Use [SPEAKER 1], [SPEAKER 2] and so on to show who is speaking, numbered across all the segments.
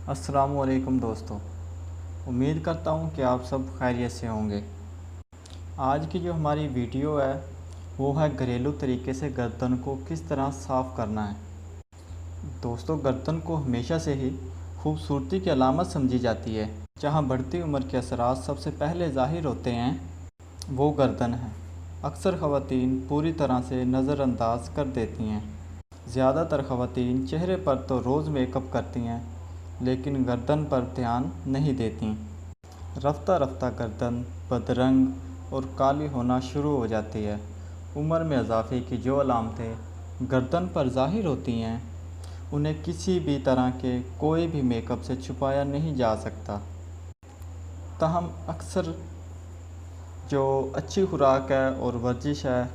[SPEAKER 1] अस्सलामुअलैकुम दोस्तों, उम्मीद करता हूँ कि आप सब खैरियत से होंगे। आज की जो हमारी वीडियो है वो है घरेलू तरीके से गर्दन को किस तरह साफ़ करना है। दोस्तों, गर्दन को हमेशा से ही खूबसूरती की अलामत समझी जाती है। जहाँ बढ़ती उम्र के असरात सबसे पहले ज़ाहिर होते हैं वो गर्दन है। अक्सर ख़वातीन पूरी तरह से नज़रअंदाज कर देती हैं। ज़्यादातर ख़वातीन चेहरे पर तो रोज़ मेकअप करती हैं लेकिन गर्दन पर ध्यान नहीं देती। रफ्ता रफ्ता गर्दन बदरंग और काली होना शुरू हो जाती है। उम्र में इजाफे की जो अलामतें गर्दन पर ज़ाहिर होती हैं उन्हें किसी भी तरह के कोई भी मेकअप से छुपाया नहीं जा सकता। ताहम अक्सर जो अच्छी खुराक है और वर्जिश है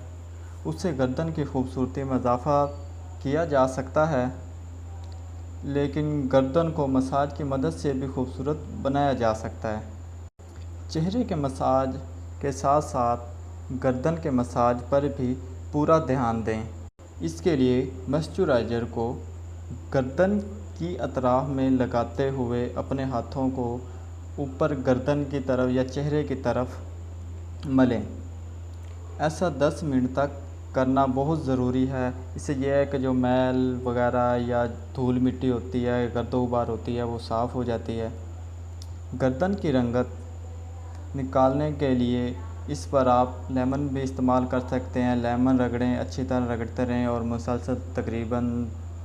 [SPEAKER 1] उससे गर्दन की खूबसूरती में इजाफ़ा किया जा सकता है, लेकिन गर्दन को मसाज की मदद से भी खूबसूरत बनाया जा सकता है। चेहरे के मसाज के साथ साथ गर्दन के मसाज पर भी पूरा ध्यान दें। इसके लिए मॉइस्चराइज़र को गर्दन की अतराफ में लगाते हुए अपने हाथों को ऊपर गर्दन की तरफ या चेहरे की तरफ मलें। ऐसा 10 मिनट तक करना बहुत ज़रूरी है। इससे यह है कि जो मैल वगैरह या धूल मिट्टी होती है, गर्दोगुबार होती है, वो साफ़ हो जाती है। गर्दन की रंगत निकालने के लिए इस पर आप लेमन भी इस्तेमाल कर सकते हैं। लेमन रगड़ें, अच्छी तरह रगड़ते रहें और मुसलसल तकरीबन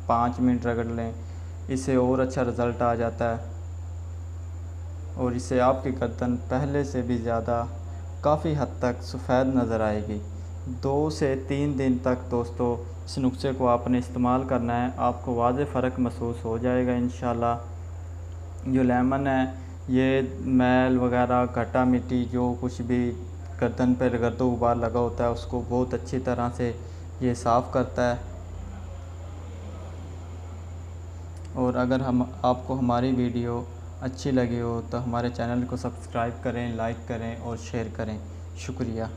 [SPEAKER 1] 5 मिनट रगड़ लें। इससे और अच्छा रिज़ल्ट आ जाता है और इससे आपकी गर्दन पहले से भी ज़्यादा काफ़ी हद तक सफ़ेद नज़र आएगी। 2 से 3 दिन तक दोस्तों इस नुस्खे को आपने इस्तेमाल करना है। आपको वाज़ेह फ़र्क महसूस हो जाएगा इंशाल्लाह। जो लेमन है ये मैल वगैरह, घटा मिट्टी, जो कुछ भी गर्दन पर गर्दो गुबार लगा होता है उसको बहुत अच्छी तरह से ये साफ़ करता है। और अगर आपको हमारी वीडियो अच्छी लगी हो तो हमारे चैनल को सब्सक्राइब करें, लाइक करें और शेयर करें। शुक्रिया।